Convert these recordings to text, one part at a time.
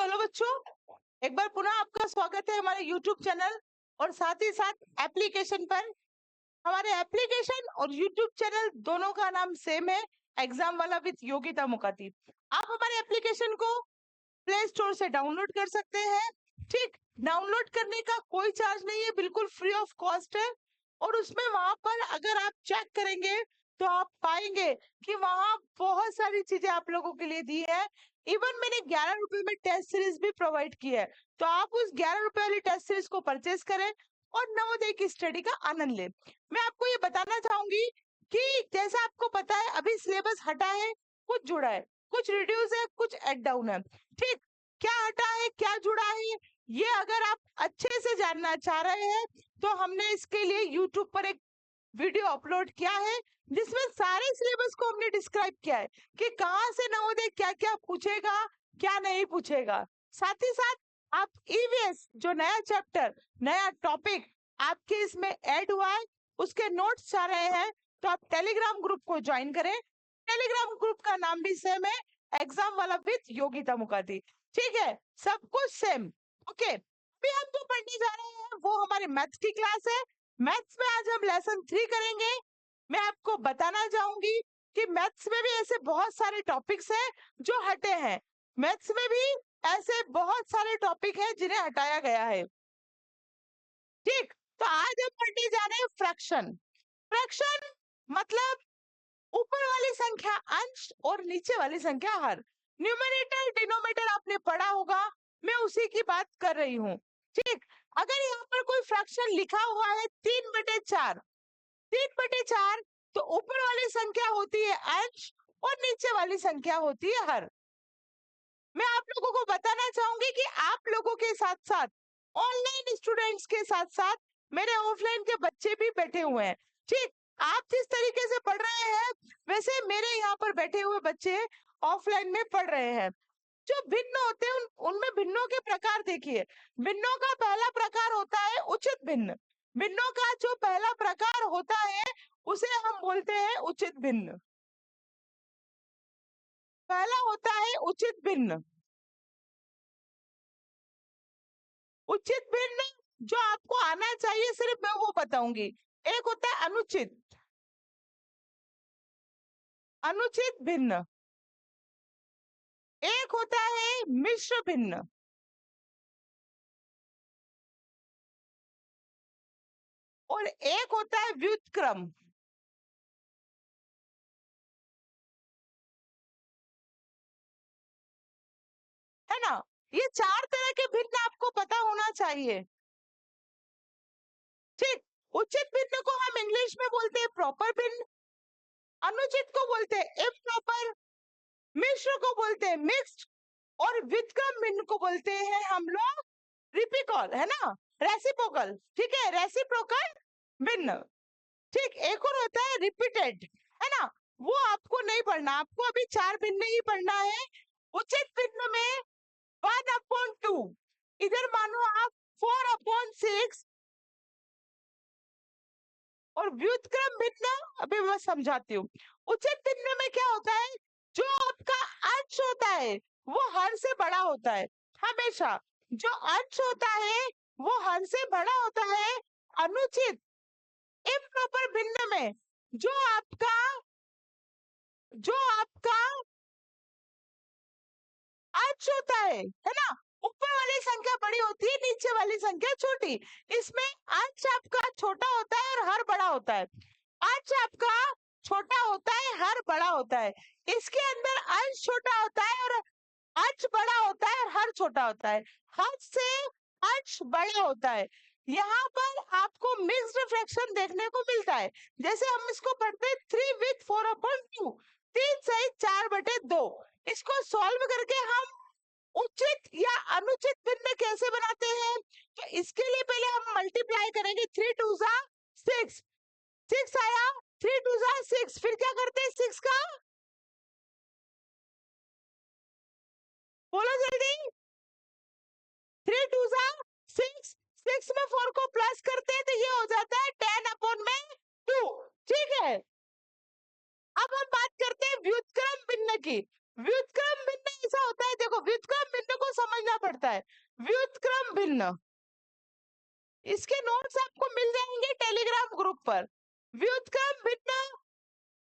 Hello बच्चों, एक बार पुनः आपका स्वागत है हमारे YouTube चैनल और साथ ही साथ एप्लीकेशन पर। हमारे एप्लीकेशन और YouTube चैनल दोनों का नाम सेम है, एग्जाम वाला विद योगिता मुकाती। आप हमारे एप्लीकेशन को प्ले स्टोर से डाउनलोड कर सकते हैं। ठीक, डाउनलोड करने का कोई चार्ज नहीं है, बिल्कुल फ्री ऑफ कॉस्ट है। और उसमें वहां पर अगर आप चेक करेंगे तो आप पाएंगे कि वहां बहुत सारी चीजें आप लोगों के लिए दी है। इवन मैंने 11 रुपए में टेस्ट सीरीज भी प्रोवाइड की है, तो आप उस 11 रुपए वाली टेस्ट सीरीज को परचेज करें और नवोदय की स्टडी का आनंद लें। मैं आपको ये बताना चाहूंगी कि जैसा आपको पता है अभी सिलेबस हटा है, कुछ जुड़ा है, कुछ रिड्यूस है, कुछ एड डाउन है। ठीक, क्या हटा है क्या जुड़ा है ये अगर आप अच्छे से जानना चाह रहे हैं तो हमने इसके लिए YouTube पर एक वीडियो अपलोड किया है जिसमें सारे सिलेबस को हमने डिस्क्राइब किया है कि कहाँ से नवोदय क्या क्या पूछेगा, क्या नहीं पूछेगा। साथ ही साथ आप ईवीएस जो नया चैप्टर, नया टॉपिक आपके इसमें ऐड हुआ है, उसके नोट्स चाह रहे हैं तो आप टेलीग्राम ग्रुप को ज्वाइन करें। टेलीग्राम ग्रुप का नाम भी सेम है, एग्जाम वाला विद योगिता मुकाती। ठीक है, सब कुछ सेम। ओके, अभी हम जो पढ़ने जा रहे हैं वो हमारे मैथ्स की क्लास है। मैथ्स में आज हम लेसन 3 करेंगे। मैं आपको बताना चाहूंगी कि मैथ्स में भी ऐसे बहुत सारे टॉपिक्स हैं जो हटे हैं। मैथ्स में भी ऐसे बहुत सारे टॉपिक हैं जिन्हें हटाया गया है। ठीक, तो आज हम पढ़ने जा रहे हैं फ्रैक्शन। फ्रैक्शन मतलब ऊपर वाली संख्या अंश और नीचे वाली संख्या हर। न्यूमरेटर डिनोमिनेटर आपने पढ़ा होगा, मैं उसी की बात कर रही हूँ। ठीक, अगर यहाँ पर कोई फ्रैक्शन लिखा हुआ है 3/4, 3/4, तो ऊपर वाली संख्या होती है अंश और नीचे वाली संख्या होती है हर। मैं आप लोगों को बताना चाहूंगी कि आप लोगों के साथ साथ ऑनलाइन स्टूडेंट्स के साथ साथ मेरे ऑफलाइन के बच्चे भी बैठे हुए हैं। ठीक, आप जिस तरीके से पढ़ रहे हैं वैसे मेरे यहाँ पर बैठे हुए बच्चे ऑफलाइन में पढ़ रहे हैं। जो भिन्न होते हैं उनमें भिन्नों के प्रकार देखिए। भिन्नों का पहला प्रकार होता है उचित भिन्न। भिन्नों का जो पहला प्रकार होता है उसे हम बोलते हैं उचित भिन्न। पहला होता है उचित भिन्न। उचित भिन्न जो आपको आना चाहिए सिर्फ मैं वो बताऊंगी। एक होता है अनुचित, अनुचित भिन्न। एक होता है मिश्र भिन्न। और एक होता है व्युत्क्रम। है ना, ये 4 तरह के भिन्न आपको पता होना चाहिए। ठीक, उचित भिन्न को हम इंग्लिश में बोलते हैं प्रॉपर भिन्न, अनुचित को बोलते हैं इम्प्रॉपर, मिश्र को बोलते हैं मिक्स्ड और व्युत्क्रम भिन्न को बोलते हैं हम लोग रिपिकॉल, है ना, रेसिप्रोकल। ठीक है, रेसिप्रोकल भिन्न। ठीक, एक और होता है रिपीटेड, है ना, वो आपको नहीं पढ़ना, आपको अभी 4 भिन्न ही पढ़ना है। उचित भिन्न में 1/2, इधर मानो आप 4/6। और व्युत्क्रम भिन्न अभी मैं समझाती हूँ। उचित भिन्न में क्या होता है, जो आपका अंश होता है वो हर से बड़ा होता है हमेशा। जो अंश होता है वो हर से बड़ा होता है। अनुचित इम्प्रॉपर भिन्न में जो आपका अंश होता है ना, ऊपर वाली संख्या बड़ी होती है, नीचे वाली संख्या छोटी। इसमें अंश आपका छोटा होता है और हर बड़ा होता है। अंश आपका छोटा होता है, हर बड़ा होता है। इसके अंदर अंश छोटा होता है और अंश बड़ा होता है और हर छोटा होता है। हर से अंश बड़ा होता है। यहाँ पर आपको मिक्स्ड फ्रैक्शन देखने को मिलता है। जैसे हम इसको पढ़ते हैं 3 with 4/2, 3 सही 4/2। इसको सॉल्व करके हम उचित या अनुचित भिन्न कैसे बनाते हैं, तो इसके लिए पहले हम मल्टीप्लाई करेंगे। 3 2 6, 6 आया, 3 2 6, फिर क्या करते हैं 6 का, बोलो जल्दी। 3 2 6, 6 में 4 को प्लस करते हैं तो ये हो जाता है 10/2। ठीक है, अब हम बात करते हैं व्युत्क्रम भिन्न की। व्युत्क्रम भिन्न ऐसा होता है, देखो व्युत्क्रम भिन्न को समझना पड़ता है, व्युत्क्रम भिन्न। इसके नोट्स आपको मिल जाएंगे टेलीग्राम ग्रुप पर। व्युत्क्रम भिन्न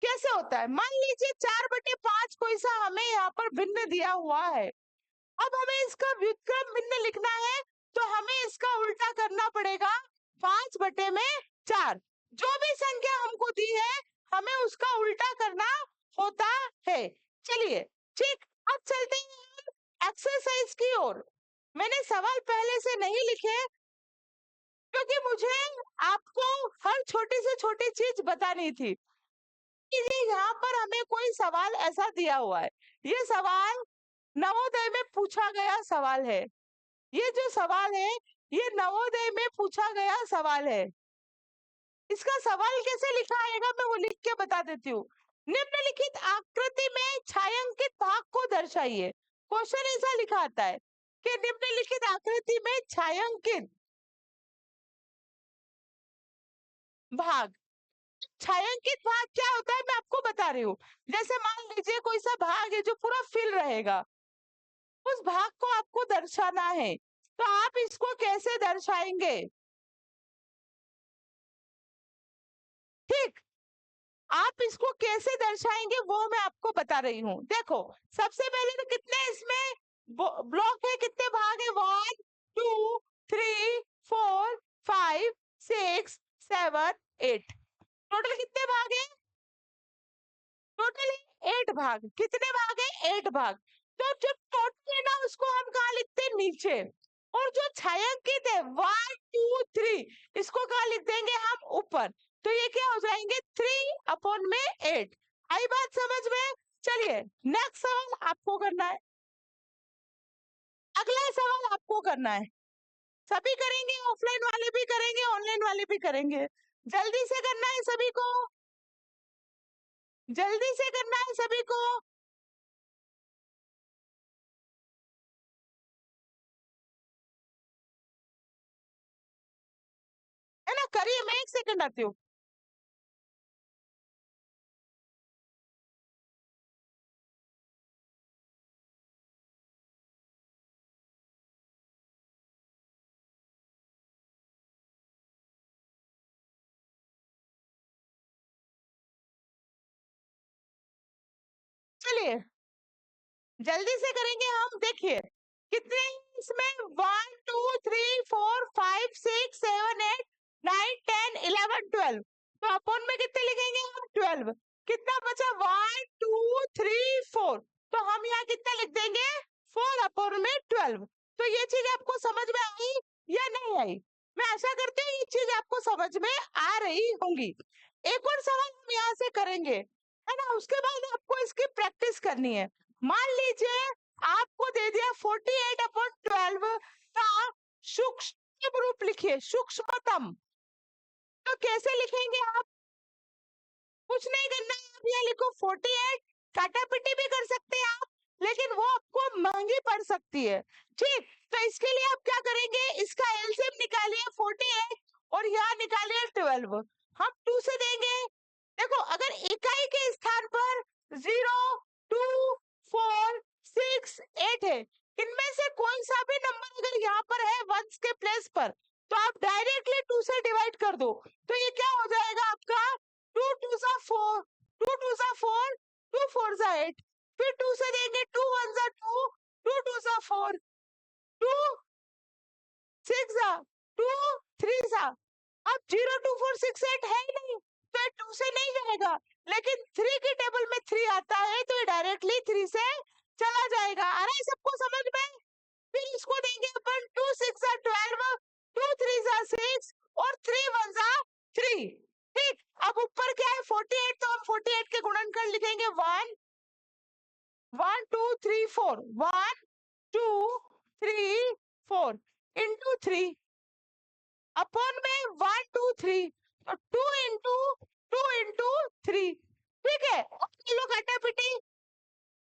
कैसे होता है? मान लीजिए 4/5 कोई सा हमें यहाँ पर भिन्न दिया हुआ है, अब हमें इसका व्युत्क्रम भिन्न लिखना है, तो हमें इसका उल्टा करना पड़ेगा 5/4। जो भी संख्या हमको दी है हमें उसका उल्टा करना होता है। चलिए ठीक, अब चलते हैं एक्सरसाइज की ओर। मैंने सवाल पहले से नहीं लिखे क्योंकि मुझे आपको हर छोटी से छोटी चीज बतानी थी। यहाँ पर हमें कोई सवाल ऐसा दिया हुआ है, ये सवाल नवोदय में पूछा गया सवाल है। ये जो सवाल है ये नवोदय में पूछा गया सवाल है। इसका सवाल कैसे लिखा आएगा मैं वो लिख के बता देती हूँ। निम्नलिखित आकृति में छायांकित भाग को दर्शाइए। क्वेश्चन ऐसा लिखा आता है कि निम्नलिखित आकृति में छायांकित भाग, छायांकित भाग क्या होता है मैं आपको बता रही हूँ। जैसे मान लीजिए कोई सा भाग है जो पूरा फिल रहेगा, उस भाग को आपको दर्शाना है, तो आप इसको कैसे दर्शाएंगे? ठीक, आप इसको कैसे दर्शाएंगे वो मैं आपको बता रही हूँ। देखो सबसे पहले तो कितने इसमें ब्लॉक है, कितने भाग है? 1 2 3 4 5 6 7 8। टोटल कितने भाग है? टोटल 8 भाग। कितने भाग है? 8 भाग। तो जो टोटल है ना उसको हम कहाँ लिखते हैं? नीचे। और जो छायांकित है 1 2 3 इसको कहाँ लिख देंगे हम? ऊपर। तो ये क्या हो जाएंगे? 3/8। आई बात समझ में? चलिए नेक्स्ट सवाल आपको करना है। अगला सवाल आपको करना है, सभी करेंगे, ऑफलाइन वाले भी करेंगे, ऑनलाइन वाले भी करेंगे। जल्दी से करना है सभी को, जल्दी से करना है सभी को। है ना, करिए, मैं 1 सेकंड आती हूँ। चलिए जल्दी से करेंगे हम। देखिए कितने इसमें 1 2 3 4 5 6 7 8 9 10 11 12। तो अपन में कितने लिखेंगे हम? 12। कितना बचा? 1 2 3 4। तो हम यहाँ कितना लिख देंगे? 4 अपन में 12। तो ये चीज आपको समझ में आई या नहीं आई? मैं आशा करती हूँ ये चीज आपको समझ में आ रही होंगी। एक और सवाल हम यहाँ से करेंगे, है ना, उसके बाद आपको इसकी प्रैक्टिस करनी है। मान लीजिए आपको दे दिया 48/12 का सूक्ष्म रूप लिखिए, सूक्ष्मतम। तो कैसे लिखेंगे आप? कुछ नहीं करना है, आप यहाँ लिखो 48। काटापिटी भी कर सकते हैं आप, लेकिन वो आपको महंगी पड़ सकती है। ठीक, तो इसके लिए आप क्या करेंगे? इसका एलसीएम निकालिए 48 और यहाँ निकालिए 12। हम 2 से देंगे। देखो अगर इकाई के स्थान पर 0 2 4 6 8 है, इनमें से कोई सा भी नंबर अगर यहाँ पर है वंस के प्लेस पर, तो आप डायरेक्टली 2 से डिवाइड कर दो। तो ये क्या हो जाएगा आपका? 2 2 सा 4, 2 2 सा 4, 2 4 सा 8। फिर 2 से देंगे, 2 1 सा 2, 2 2 सा 4, 2 6 सा 2 3 सा। अब 0 2 4 6 8 है ही नहीं, तो ये 2 से नहीं जाएगा, लेकिन 3 की टेबल में 3 आता है तो ये डायरेक्टली 3 से चला जाएगा। आ रहा है सबको समझ में? फिर इसको देंगे अपन 2 6 सा 12, 2 3 सा 6 और 3 1 सा 3। ठीक, अब ऊपर क्या है? 48, तो हम 48 के गुणनखंड लिखेंगे 1 1 2 3 4, 1 2 3 4 into 3 अपॉन में 1 2 3, तो 2 into 3। ठीक है, अब लोग काटापिटी,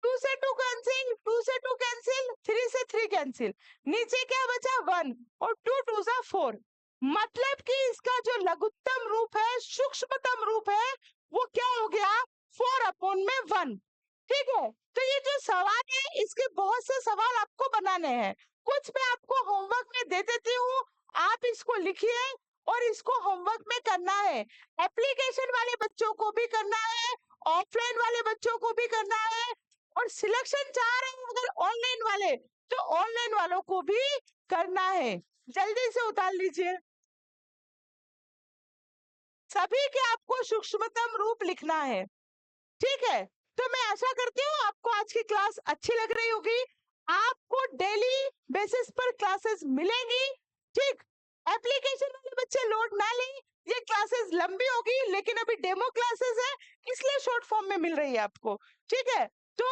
2 से 2 कैंसिल, 2 से 2 कैंसिल, 3 से 3 कैंसिल, नीचे क्या बचा? 1 और 2 2 सा 4। मतलब कि इसका जो लघुत्तम रूप है, सूक्ष्मतम रूप है, वो क्या हो गया? 4/1। ठीक है, तो ये जो सवाल है इसके बहुत से सवाल आपको बनाने हैं। कुछ मैं आपको होमवर्क में दे देती हूँ, आप इसको लिखिए और इसको होमवर्क में करना है। एप्लीकेशन वाले बच्चों को भी करना है, ऑफलाइन वाले बच्चों को भी करना है, और सिलेक्शन चाह रहे हैं अगर ऑनलाइन वाले, तो ऑनलाइन वालों को भी करना है। जल्दी से उतार लीजिए। सभी के आपको सूक्ष्मतम रूप लिखना है, ठीक है? तो मैं आशा करती हूँ आपको आज की क्लास अच्छी लग रही होगी। आपको डेली बेसिस पर क्लासेस मिलेंगी, ठीक? एप्लीकेशन वाले बच्चे लोड ना लें, ये क्लासेस लंबी होगी, लेकिन अभी डेमो क्लासेस है, इसलिए शॉर्ट फॉर्म में मिल रही है आपको, ठीक है? तो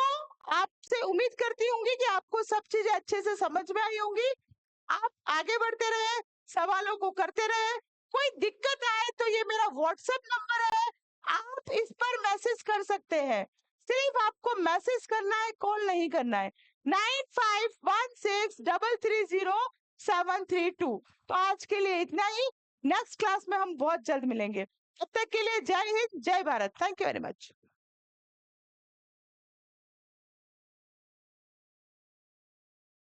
आपसे उम्मीद करती हूँ कि आपको सब चीजें अच्छे से समझ में आई होंगी। आप आगे बढ़ते रहे, सवालों को करते रहे। कोई दिक्कत आए तो ये मेरा व्हाट्सएप नंबर है, आप इस पर मैसेज कर सकते हैं। सिर्फ आपको मैसेज करना है, कॉल नहीं करना है। 9516330732। तो आज के लिए इतना ही, नेक्स्ट क्लास में हम बहुत जल्द मिलेंगे। तब तक के लिए जय हिंद, जय Bharat. Thank you very much.